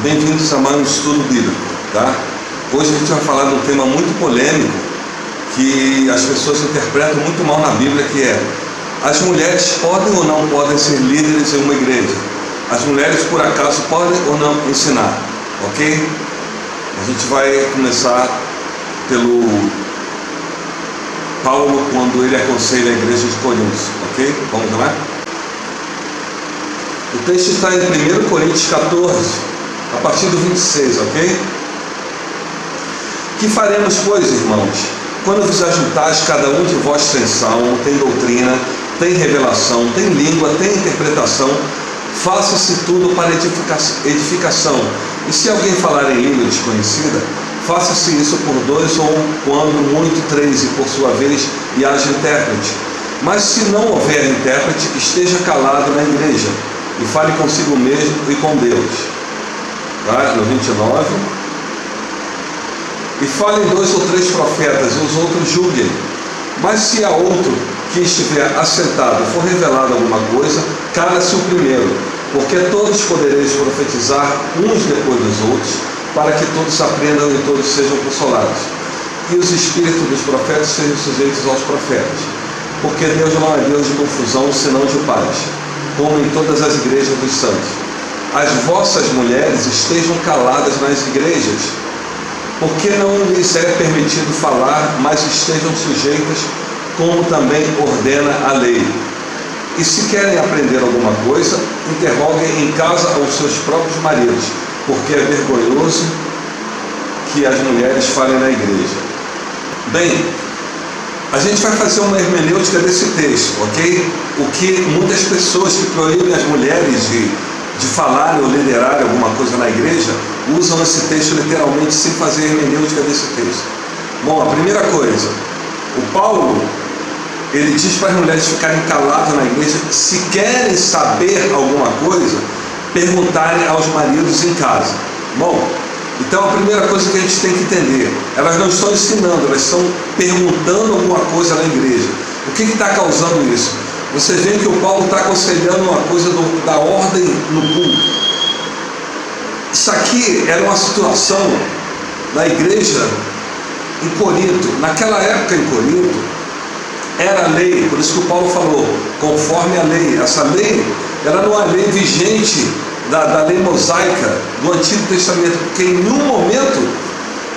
Bem-vindos a mais um estudo bíblico, tá? Hoje a gente vai falar de um tema muito polêmico que as pessoas interpretam muito mal na Bíblia, que é: as mulheres podem ou não podem ser líderes em uma igreja? As mulheres por acaso podem ou não ensinar? Ok? A gente vai começar pelo Paulo, quando ele aconselha a igreja de Coríntios, ok? Vamos lá? O texto está em 1 Coríntios 14, a partir do 26, ok? Que faremos, pois, irmãos, quando vos ajuntais, cada um de vós tem salmo, tem doutrina, tem revelação, tem língua, tem interpretação, faça-se tudo para edificação. E se alguém falar em língua desconhecida, faça-se isso por dois ou, quando muito, três, e por sua vez, e haja intérprete. Mas se não houver intérprete, esteja calado na igreja, e fale consigo mesmo e com Deus. Tá? No 29. E falem dois ou três profetas, e os outros julguem. Mas se a outro que estiver assentado for revelado alguma coisa, cala-se o primeiro, porque todos podereis profetizar uns depois dos outros, para que todos aprendam e todos sejam consolados. E os espíritos dos profetas sejam sujeitos aos profetas, porque Deus não é Deus de confusão, senão de paz, como em todas as igrejas dos santos. As vossas mulheres estejam caladas nas igrejas, porque não lhes é permitido falar, mas estejam sujeitas, como também ordena a lei. E se querem aprender alguma coisa, interroguem em casa aos seus próprios maridos, porque é vergonhoso que as mulheres falem na igreja. Bem, a gente vai fazer uma hermenêutica desse texto, ok? O que muitas pessoas que proíbem as mulheres de falarem ou liderarem alguma coisa na igreja, usam esse texto literalmente sem fazer hermenêutica desse texto. Bom, a primeira coisa, o Paulo, ele diz para as mulheres ficarem caladas na igreja. Se querem saber alguma coisa, perguntarem aos maridos em casa. Bom, então a primeira coisa que a gente tem que entender, elas não estão ensinando, elas estão perguntando alguma coisa na igreja. O que está causando isso? Vocês veem que o Paulo está aconselhando uma coisa da ordem no culto. Isso aqui era uma situação na igreja em Corinto. Naquela época em Corinto, era a lei, por isso que o Paulo falou, conforme a lei. Essa lei era uma lei vigente da lei mosaica do Antigo Testamento, porque em nenhum momento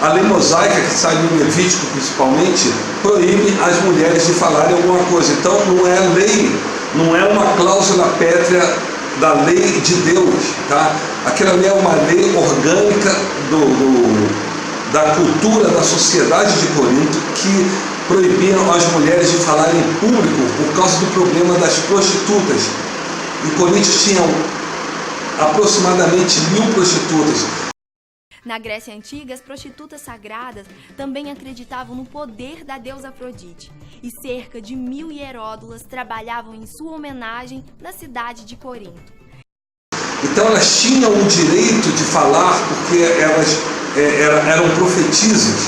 a lei mosaica, que sai do Levítico principalmente, proíbe as mulheres de falarem alguma coisa. Então não é lei, não é uma cláusula pétrea da lei de Deus, tá? Aquela lei é uma lei orgânica da cultura da sociedade de Corinto, que proibiam as mulheres de falarem em público por causa do problema das prostitutas. Em Corinto tinham aproximadamente 1000 prostitutas. Na Grécia Antiga, as prostitutas sagradas também acreditavam no poder da deusa Afrodite, e cerca de 1000 hieródulas trabalhavam em sua homenagem na cidade de Corinto. Então elas tinham o direito de falar, porque elas eram profetisas,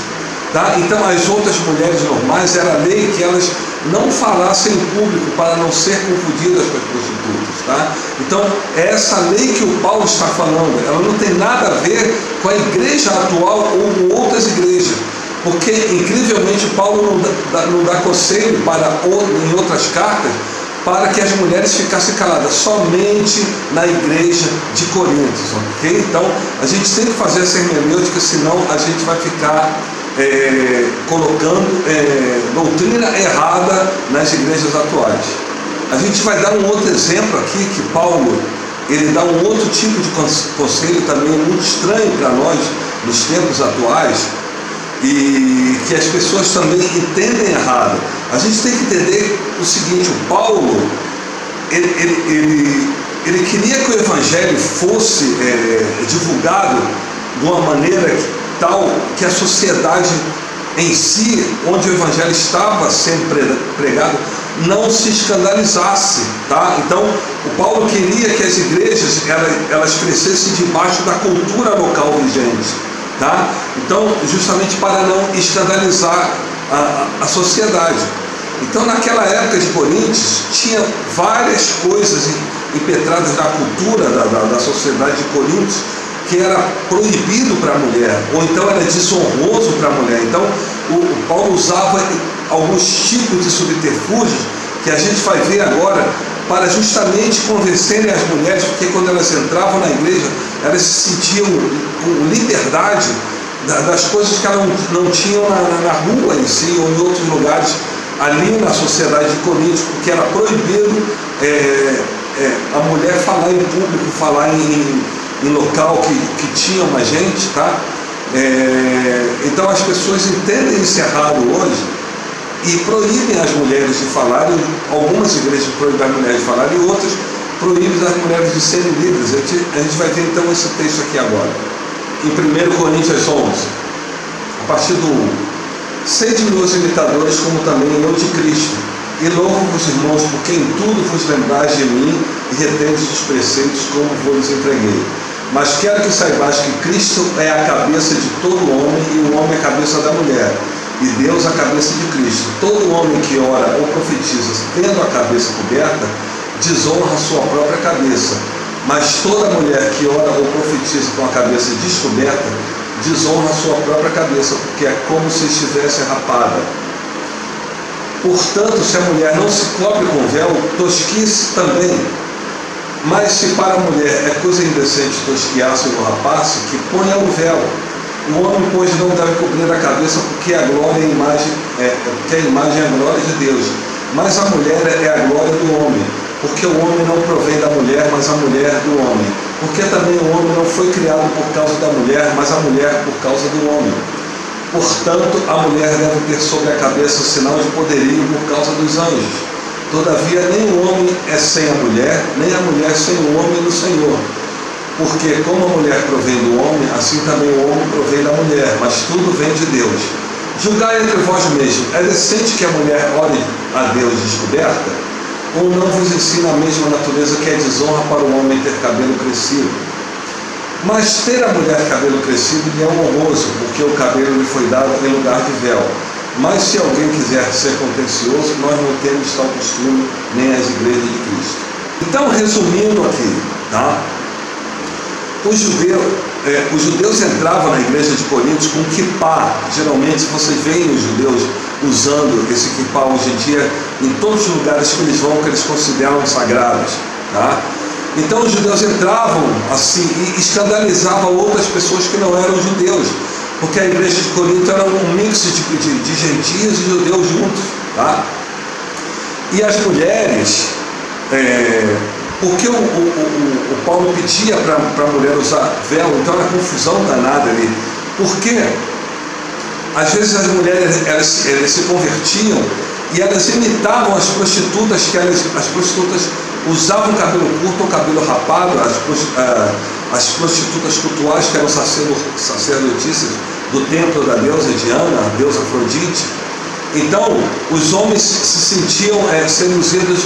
tá? Então as outras mulheres normais, era a lei que elas não falassem em público para não ser confundidas com as prostitutas, tá? Então é essa lei que o Paulo está falando, ela não tem nada a ver com a igreja atual ou com outras igrejas, porque incrivelmente o Paulo não dá conselho em outras cartas para que as mulheres ficassem caladas, somente na igreja de Corinto, ok? Então a gente tem que fazer essa hermenêutica, senão a gente vai ficar colocando doutrina errada nas igrejas atuais. A gente vai dar um outro exemplo aqui, que Paulo, ele dá um outro tipo de conselho também muito estranho para nós nos tempos atuais, e que as pessoas também entendem errado. A gente tem que entender o seguinte: o Paulo, ele queria que o evangelho fosse divulgado de uma maneira tal que a sociedade em si, onde o evangelho estava sendo pregado, não se escandalizasse, tá? Então o Paulo queria que as igrejas elas crescessem debaixo da cultura local vigente, tá? Então, justamente para não escandalizar a sociedade. Então, naquela época de Coríntios, tinha várias coisas impetradas na cultura da sociedade de Coríntios que era proibido para a mulher, ou então era desonroso para a mulher. Então o Paulo usava alguns tipos de subterfúgios que a gente vai ver agora, para justamente convencerem as mulheres, porque quando elas entravam na igreja, elas se sentiam com liberdade das coisas que elas não tinham na rua em si, ou em outros lugares, ali na sociedade de Corinto, porque era proibido a mulher falar em público, falar em local que tinha mais gente, tá? Então as pessoas entendem isso errado hoje, e proíbem as mulheres de falarem. Algumas igrejas proíbem as mulheres de falarem e outras proíbem as mulheres de serem livres. A gente vai ver então esse texto aqui agora, em 1 Coríntios 11, a partir do 1. Sede meus imitadores, como também eu de Cristo, e louvo-vos, irmãos, porque em tudo vos lembrais de mim e retendes os preceitos como vos entreguei. Mas quero que saibais que Cristo é a cabeça de todo homem, e o homem é a cabeça da mulher, e Deus a cabeça de Cristo. Todo homem que ora ou profetiza tendo a cabeça coberta, desonra a sua própria cabeça. Mas toda mulher que ora ou profetiza com a cabeça descoberta, desonra a sua própria cabeça, porque é como se estivesse rapada. Portanto, se a mulher não se cobre com véu, tosquice também. Mas se para a mulher é coisa indecente tosquiar-se ou rapar-se, que ponha o véu. O homem, pois, não deve cobrir a cabeça, porque a glória e a imagem é a glória de Deus. Mas a mulher é a glória do homem, porque o homem não provém da mulher, mas a mulher do homem. Porque também o homem não foi criado por causa da mulher, mas a mulher por causa do homem. Portanto, a mulher deve ter sobre a cabeça sinal de poderio por causa dos anjos. Todavia, nem o homem é sem a mulher, nem a mulher sem o homem no Senhor. Porque como a mulher provém do homem, assim também o homem provém da mulher, mas tudo vem de Deus. Julgai entre vós mesmos, é decente que a mulher ore a Deus descoberta? Ou não vos ensina a mesma natureza que é desonra para o homem ter cabelo crescido? Mas ter a mulher cabelo crescido lhe é honroso, porque o cabelo lhe foi dado em lugar de véu. Mas se alguém quiser ser contencioso, nós não temos tal costume, nem as igrejas de Cristo. Então, resumindo aqui, tá? Os judeus entravam na igreja de Corinto com kippá. Geralmente vocês veem os judeus usando esse kippá hoje em dia em todos os lugares que eles vão, que eles consideram sagrados, tá? Então os judeus entravam assim e escandalizavam outras pessoas que não eram judeus, porque a igreja de Corinto era um mix de gentios e judeus juntos, tá? E as mulheres, porque o Paulo pedia para a mulher usar véu, então era confusão danada ali. Porque às vezes as mulheres elas se convertiam e elas imitavam as prostitutas, as prostitutas usavam cabelo curto ou cabelo rapado, as prostitutas cultuais, que eram sacerdotisas do templo da deusa Diana, a deusa Afrodite. Então os homens se sentiam seduzidos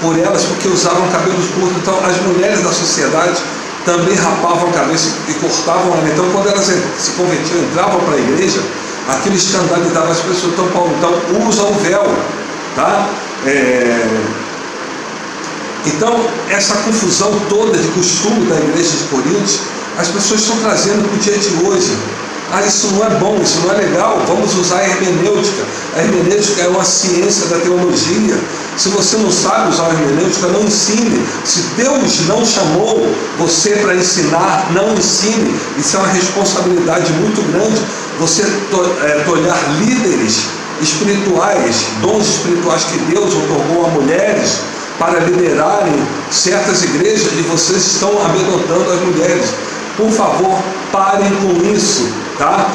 por elas porque usavam cabelos curtos. Então as mulheres da sociedade também rapavam a cabeça e cortavam ela. Então quando elas se convertiam, entravam para a igreja, aquilo escandalizava as pessoas. Então Paulo usa o véu, tá? Então essa confusão toda de costume da igreja de Corinto, as pessoas estão trazendo para o dia de hoje. Isso não é bom, isso não é legal, vamos usar a hermenêutica. A hermenêutica é uma ciência da teologia. Se você não sabe usar a hermenêutica, não ensine. Se Deus não chamou você para ensinar, não ensine. Isso é uma responsabilidade muito grande. Você tolhar líderes espirituais, dons espirituais que Deus otorgou a mulheres para liderarem certas igrejas, e vocês estão amedrontando as mulheres. Por favor, parem com isso, tá?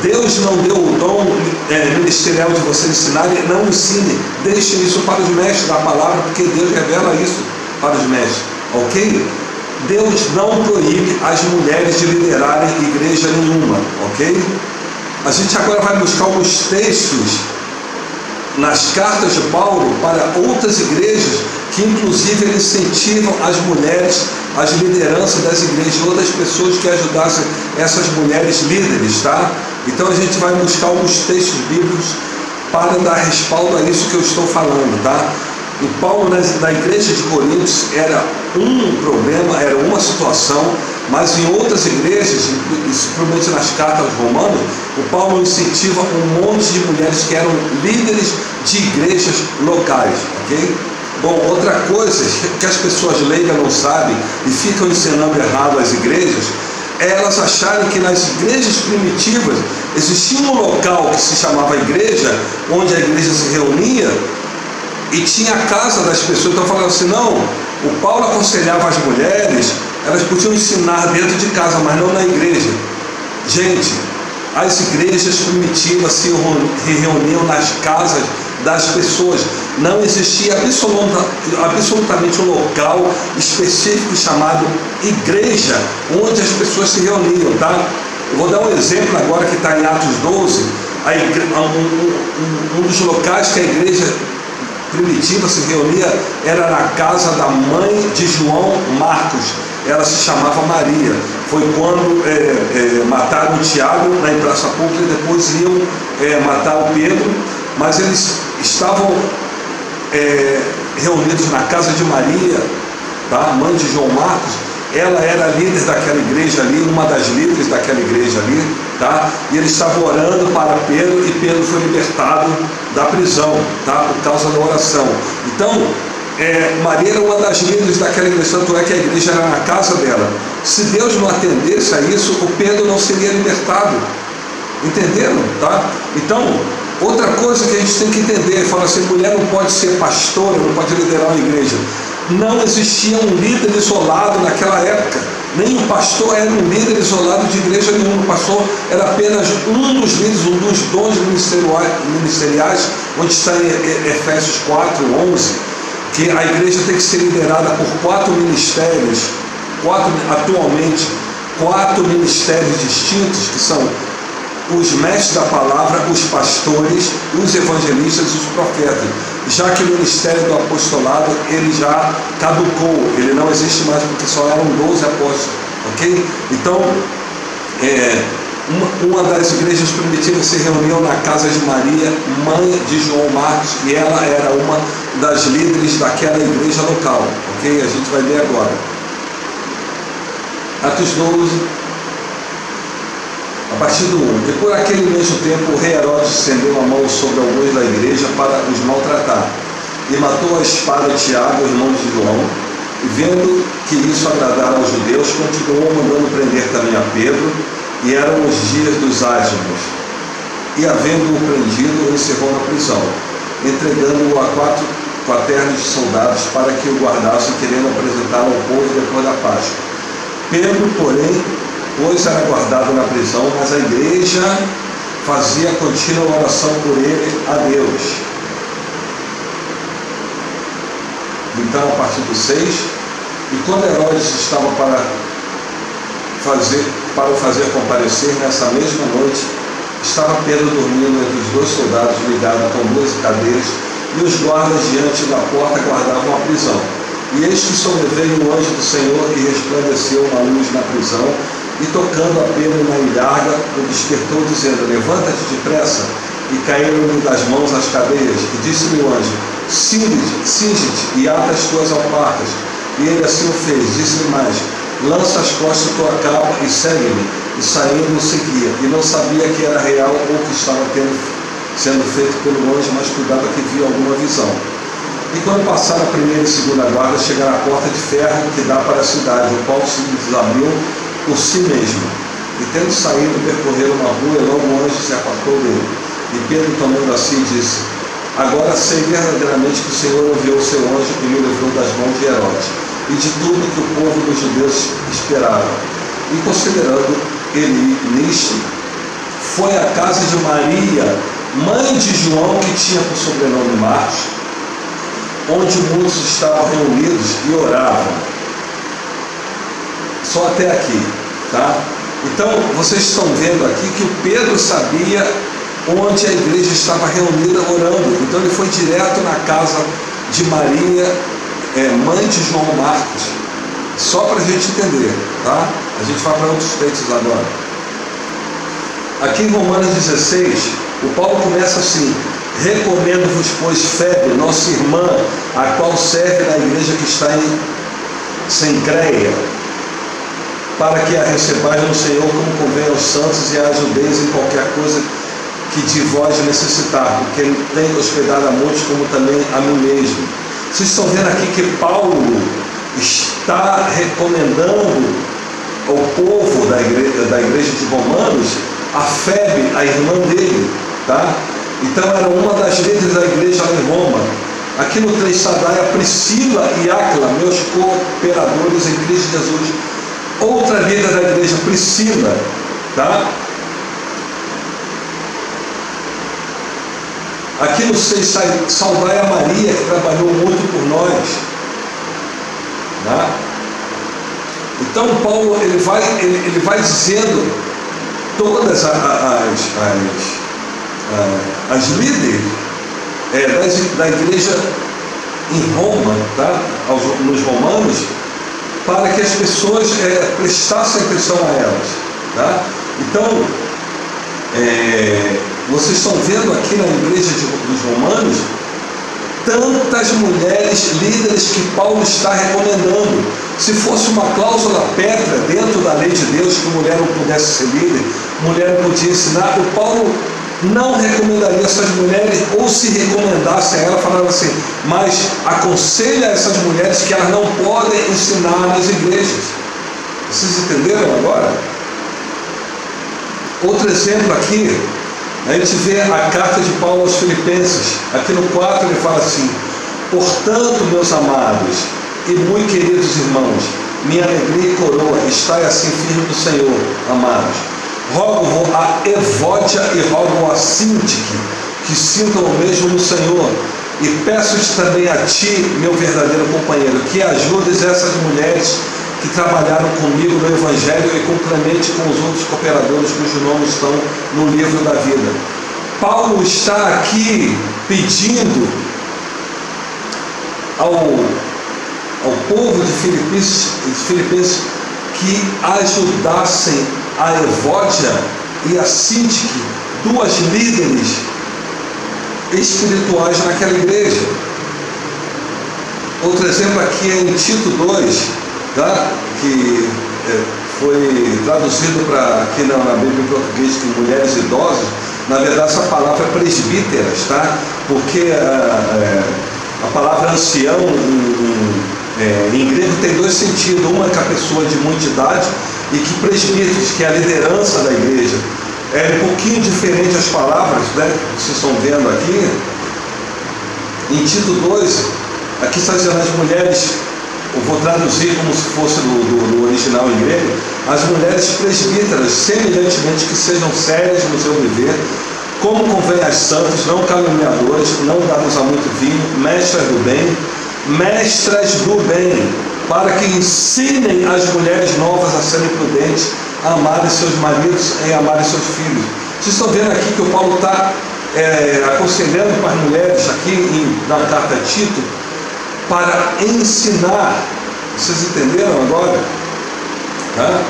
Deus não deu o dom ministerial de vocês ensinarem, não ensine. Deixem isso para os mestres da palavra, porque Deus revela isso para os mestres, ok? Deus não proíbe as mulheres de liderarem igreja nenhuma, ok? A gente agora vai buscar alguns textos nas cartas de Paulo para outras igrejas, que inclusive eles incentivam as mulheres, as lideranças das igrejas, outras pessoas que ajudassem essas mulheres líderes, tá? Então a gente vai buscar alguns textos bíblicos para dar respaldo a isso que eu estou falando, tá? E Paulo na igreja de Corinto era um problema, era uma situação, Mas em outras igrejas, principalmente nas cartas aos Romanos, o Paulo incentiva um monte de mulheres que eram líderes de igrejas locais, ok? Bom, outra coisa que as pessoas leigas não sabem e ficam ensinando errado às igrejas, é elas acharem que nas igrejas primitivas existia um local que se chamava igreja, onde a igreja se reunia e tinha a casa das pessoas. Então falando assim, não, o Paulo aconselhava as mulheres, elas podiam ensinar dentro de casa, mas não na igreja. Gente, as igrejas primitivas se reuniam nas casas das pessoas. Não existia absolutamente um local específico chamado igreja, onde as pessoas se reuniam, tá? Eu vou dar um exemplo agora que está em Atos 12, um dos locais que a igreja primitiva se reunia era na casa da mãe de João Marcos. Ela se chamava Maria. Foi quando mataram o Tiago na praça pública e depois iam matar o Pedro, mas eles estavam reunidos na casa de Maria, tá? Mãe de João Marcos. Ela era líder daquela igreja ali, uma das líderes daquela igreja ali, tá? E eles estavam orando para Pedro e Pedro foi libertado da prisão, tá? Por causa da oração. Então, Maria era uma das líderes daquela igreja, tanto é que a igreja era na casa dela. Se Deus não atendesse a isso, o Pedro não seria libertado. Entenderam? Tá? Então, outra coisa que a gente tem que entender, fala assim, mulher não pode ser pastora, não pode liderar uma igreja. Não existia um líder isolado naquela época. Nenhum pastor era um líder isolado de igreja nenhuma. O pastor era apenas um dos líderes, um dos dons ministeriais, onde está em Efésios 4:11, que a igreja tem que ser liderada por 4 ministérios, atualmente 4 ministérios distintos, que são os mestres da palavra, os pastores, os evangelistas e os profetas, já que o ministério do apostolado ele já caducou, ele não existe mais porque só eram 12 apóstolos, ok? Então, uma das igrejas primitivas se reuniu na casa de Maria, mãe de João Marcos, e ela era uma das líderes daquela igreja local, ok? A gente vai ler agora. Atos 12, a partir do 1. E por aquele mesmo tempo o rei Herodes estendeu a mão sobre alguns da igreja para os maltratar, e matou a espada Tiago, irmão de João, e vendo que isso agradara aos judeus, continuou mandando prender também a Pedro, e eram os dias dos ázimos. E havendo-o prendido, o encerrou na prisão, entregando-o a 4 quaternos de soldados para que o guardassem, querendo apresentá-lo ao povo depois da Páscoa. Pedro, porém, pois era guardado na prisão, mas a igreja fazia contínua oração por ele a Deus. Então, a partir do 6, e quando Herodes estava para o fazer comparecer, nessa mesma noite, estava Pedro dormindo entre os 2 soldados, ligado com 2 cadeiras, e os guardas diante da porta guardavam a prisão. E eis que sobreveio o anjo do Senhor e resplandeceu uma luz na prisão, e tocando a Pedro na ilharga, o despertou, dizendo: levanta-te depressa. E caíram-lhe das mãos as cadeias, e disse-lhe o anjo: cinge-te e ata as tuas alparcas. E ele assim o fez. Disse-lhe mais: lança as costas a tua capa e segue-me. E saindo o seguia, e não sabia que era real ou que estava sendo feito pelo anjo, mas cuidava que via alguma visão. E quando passaram a primeira e segunda guarda, chegaram à porta de ferro que dá para a cidade, o qual se desabriu por si mesmo. E tendo saído, percorreram uma rua, e logo o anjo se apartou dele. E Pedro, tomando assim, disse: agora sei verdadeiramente que o Senhor enviou o seu anjo e me livrou das mãos de Herodes, e de tudo que o povo dos judeus esperava. E considerando ele nisto, foi à casa de Maria, mãe de João, que tinha por sobrenome Marcos, onde muitos estavam reunidos e oravam. Só até aqui, tá? Então, vocês estão vendo aqui que o Pedro sabia onde a igreja estava reunida orando. Então, ele foi direto na casa de Maria, mãe de João Marcos. Só para a gente entender, tá? A gente vai para outros textos agora. Aqui em Romanos 16, o Paulo começa assim: recomendo-vos, pois, Febe, nossa irmã, a qual serve na igreja que está em Cencreia, para que a recebais no Senhor como convém aos santos, e a ajudeis em qualquer coisa que de vós necessitar, porque ele tem hospedado a muitos, como também a mim mesmo. Vocês estão vendo aqui que Paulo está recomendando ao povo da igreja de Romanos a Febe, a irmã dele, tá? Então era uma das líderes da igreja lá em Roma. Aqui no 3 Sadaia, Priscila e Áquila, meus cooperadores em Cristo Jesus. Outra líder da igreja, Priscila, tá? Aqui no 6, saudai a Maria, que trabalhou muito por nós, tá? Então Paulo ele vai dizendo todas as líderes da igreja em Roma, tá? Nos romanos, para que as pessoas prestassem atenção a elas, tá? Então vocês estão vendo aqui na igreja dos romanos tantas mulheres líderes que Paulo está recomendando. Se fosse uma cláusula pétrea dentro da lei de Deus que mulher não pudesse ser líder, mulher não podia ensinar, o Paulo não recomendaria essas mulheres, ou se recomendasse a ela, falava assim: mas aconselha essas mulheres que elas não podem ensinar nas igrejas. Vocês entenderam agora? Outro exemplo aqui, a gente vê a carta de Paulo aos Filipenses. Aqui no 4 ele fala assim: portanto, meus amados e muito queridos irmãos, minha alegria e coroa, estai assim firme do Senhor, amados. Rogo a Evódia e rogo a Sintique que sintam o mesmo no Senhor, e peço-te também a ti, meu verdadeiro companheiro, que ajudes essas mulheres que trabalharam comigo no Evangelho e com Clemente e com os outros cooperadores cujos nomes estão no livro da vida. Paulo está aqui pedindo ao povo de Filipenses que ajudassem a Evódia e a Sintique, duas líderes espirituais naquela igreja. Outro exemplo aqui é em Tito 2, tá? Que foi traduzido para aqui na Bíblia em português como mulheres idosas. Na verdade essa palavra é presbíteras, tá? Porque a palavra ancião em grego tem dois sentidos. Uma que é a pessoa de muita idade, e que presbíteros, que é a liderança da igreja. É um pouquinho diferente as palavras, né, que vocês estão vendo aqui. Em Tito 2, aqui está dizendo as mulheres, eu vou traduzir como se fosse do original em grego, as mulheres presbíteras, semelhantemente que sejam sérias no seu viver, como convém às santas, não caluniadoras, não dadas a muito vinho, mestras do bem, para que ensinem as mulheres novas a serem prudentes, a amarem seus maridos e a amarem seus filhos. Vocês estão vendo aqui que o Paulo está aconselhando para as mulheres aqui na carta a Tito para ensinar. Vocês entenderam agora? Tá?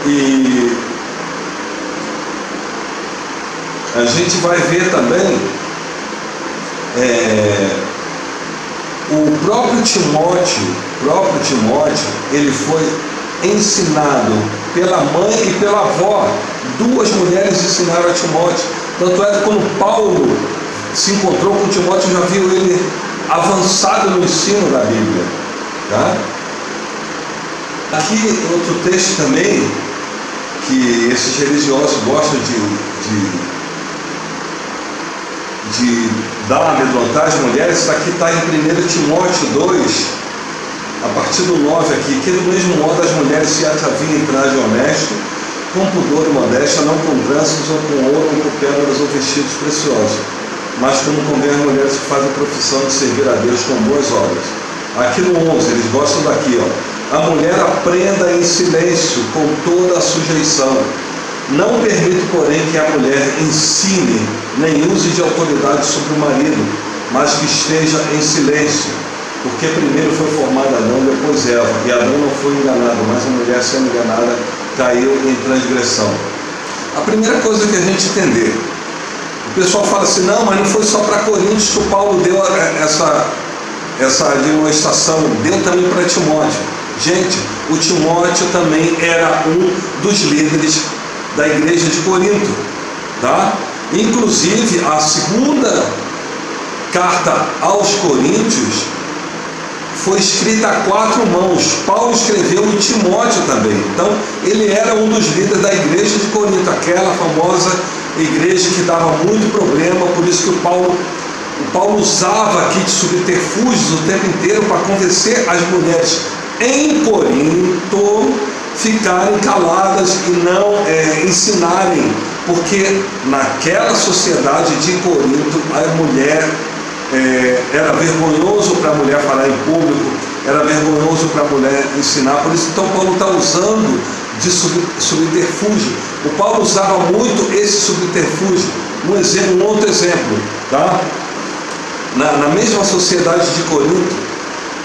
E a gente vai ver também o próprio Timóteo, ele foi ensinado pela mãe e pela avó. Duas mulheres ensinaram a Timóteo. Tanto é que quando Paulo se encontrou com Timóteo, já viu ele avançado no ensino da Bíblia, tá? Aqui outro texto também, que esses religiosos gostam de dar uma amedrontar às mulheres. Isso aqui está em 1 Timóteo 2, a partir do 9 aqui: que do mesmo modo as mulheres se atraviem em traje honesto, com pudor e modéstia, não com tranças ou com ouro, ou com pérolas ou vestidos preciosos, mas como convém as mulheres que fazem profissão de servir a Deus com boas obras. Aqui no 11, eles gostam daqui, ó: a mulher aprenda em silêncio, com toda a sujeição. Não permito, porém, que a mulher ensine, nem use de autoridade sobre o marido, mas que esteja em silêncio, porque primeiro foi formada Adão, depois Eva, e Adão não foi enganado, mas a mulher, sendo enganada, caiu em transgressão. A primeira coisa que a gente entender, o pessoal fala assim: não, mas não foi só para Coríntios que o Paulo deu essa admoestação, deu também para Timóteo. Gente, o Timóteo também era um dos líderes da igreja de Corinto, tá? Inclusive, a segunda carta aos Coríntios foi escrita a 4 mãos. Paulo escreveu e Timóteo também. Então, ele era um dos líderes da igreja de Corinto, aquela famosa igreja que dava muito problema, por isso que o Paulo usava aqui de subterfúgios o tempo inteiro para convencer as mulheres em Corinto ficarem caladas e não ensinarem, porque naquela sociedade de Corinto a mulher era vergonhoso para a mulher falar em público, era vergonhoso para a mulher ensinar. Por isso então Paulo está usando de subterfúgio. O Paulo usava muito esse subterfúgio. Um outro exemplo, tá? Na mesma sociedade de Corinto,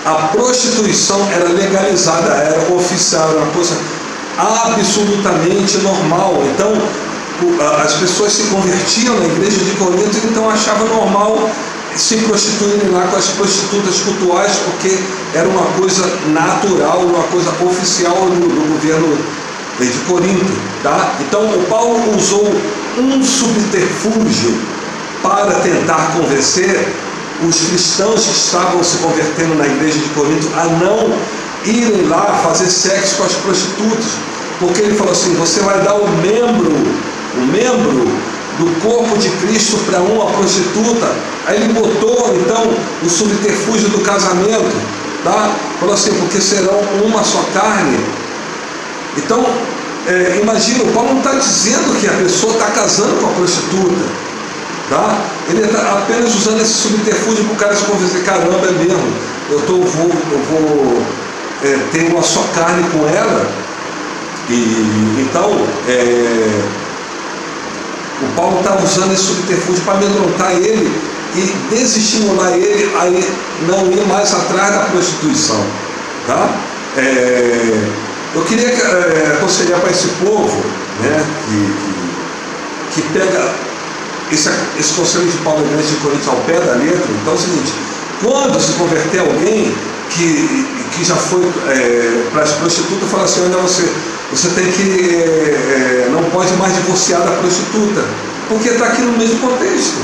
a prostituição era legalizada, era oficial, era uma coisa absolutamente normal. Então as pessoas se convertiam na igreja de Corinto e então achavam normal se prostituírem lá com as prostitutas cultuais, porque era uma coisa natural, uma coisa oficial do governo de Corinto, tá? Então o Paulo usou um subterfúgio para tentar convencer os cristãos que estavam se convertendo na igreja de Corinto a não irem lá fazer sexo com as prostitutas, porque ele falou assim: você vai dar o membro do corpo de Cristo para uma prostituta. Aí ele botou então o subterfúgio do casamento, tá? Falou assim: porque serão uma só carne. Então imagina, o Paulo não está dizendo que a pessoa está casando com a prostituta, tá? Ele está apenas usando esse subterfúgio para o cara se convencer: caramba, é mesmo, eu vou ter uma só carne com ela. E então o Paulo está usando esse subterfúgio para amedrontar ele e desestimular ele a não ir mais atrás da prostituição, tá? Eu queria aconselhar para esse povo, né, que pega esse conselho de Paulo na igreja de Corinto ao pé da letra. Então é o seguinte: quando se converter alguém que já foi para as prostitutas, fala assim: olha, você tem que não pode mais divorciar da prostituta, porque está aqui no mesmo contexto,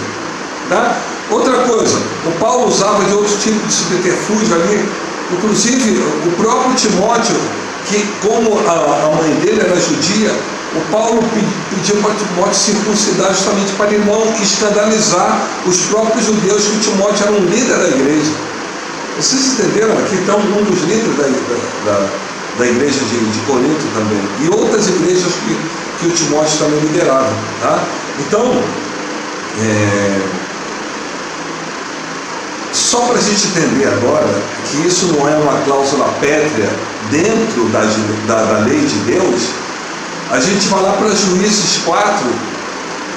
tá? Outra coisa, o Paulo usava de outro tipo de subterfúgio ali. Inclusive o próprio Timóteo, que como a mãe dele era judia, o Paulo pediu para Timóteo circuncidar, justamente para ele não escandalizar os próprios judeus, que o Timóteo era um líder da igreja. Vocês entenderam? Aqui então um dos líderes da igreja de Corinto também, e outras igrejas que o Timóteo também liderava, tá? Então só para a gente entender agora que isso não é uma cláusula pétrea dentro da lei de Deus, a gente vai lá para Juízes 4,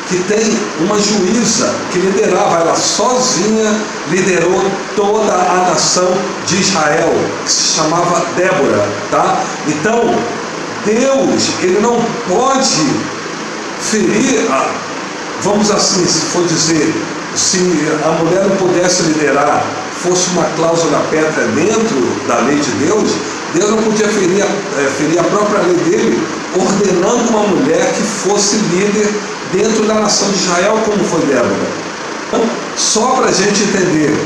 que tem uma juíza que liderava, ela sozinha liderou toda a nação de Israel, que se chamava Débora, tá? Então Deus, ele não pode ferir vamos assim, se for dizer, se a mulher não pudesse liderar, fosse uma cláusula pétrea dentro da lei de Deus, Deus não podia ferir a própria lei dele, ordenando uma mulher que fosse líder dentro da nação de Israel, como foi Débora. Então, só para a gente entender,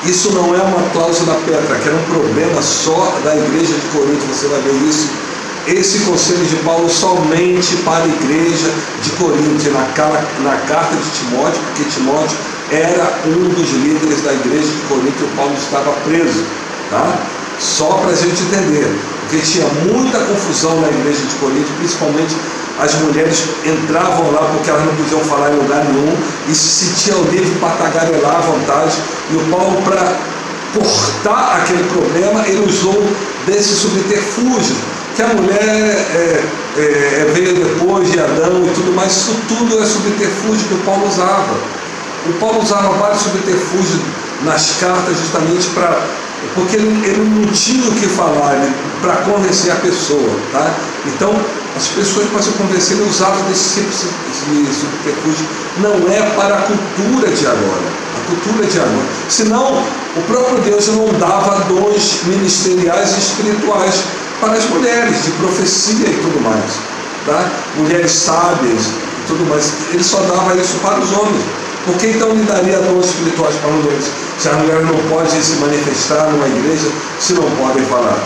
isso não é uma cláusula pétrea, que era um problema só da igreja de Corinto. Você vai ver isso, esse conselho de Paulo somente para a igreja de Corinto, na carta de Timóteo, porque Timóteo era um dos líderes da igreja de Corinto e o Paulo estava preso, tá? Só para a gente entender, porque tinha muita confusão na igreja de Corinto, principalmente as mulheres entravam lá porque elas não podiam falar em lugar nenhum e se sentiam livres para tagarelar à vontade, e o Paulo, para cortar aquele problema, ele usou desse subterfúgio, que a mulher veio depois de Adão e tudo mais. Isso tudo é subterfúgio que o Paulo usava. O Paulo usava vários subterfúgios nas cartas, justamente porque ele não tinha o que falar para convencer a pessoa, tá? Então as pessoas, para se convencer, usavam desse subterfúgio. Não é para a cultura de agora. A cultura de agora. Senão, o próprio Deus não dava dons ministeriais e espirituais para as mulheres, de profecia e tudo mais, tá? Mulheres sábias e tudo mais. Ele só dava isso para os homens. Por que então ele daria dons espirituais para mulheres? Se as mulheres não podem se manifestar numa igreja, se não podem falar.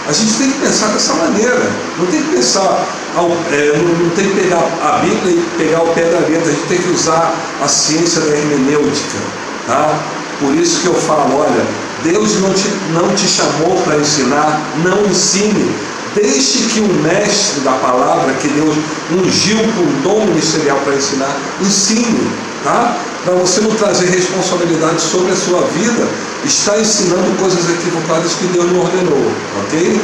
A gente tem que pensar dessa maneira. Não tem que pensar, não tem que pegar a Bíblia e pegar o pé da letra. A gente tem que usar a ciência da hermenêutica, tá? Por isso que eu falo, olha, Deus não te chamou para ensinar, não ensine. Deixe que o mestre da palavra, que Deus ungiu com um dom ministerial para ensinar, ensine, tá? Para você não trazer responsabilidade sobre a sua vida, está ensinando coisas equivocadas que Deus não ordenou, ok?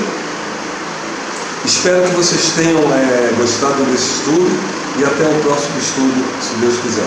Espero que vocês tenham gostado desse estudo e até o próximo estudo, se Deus quiser.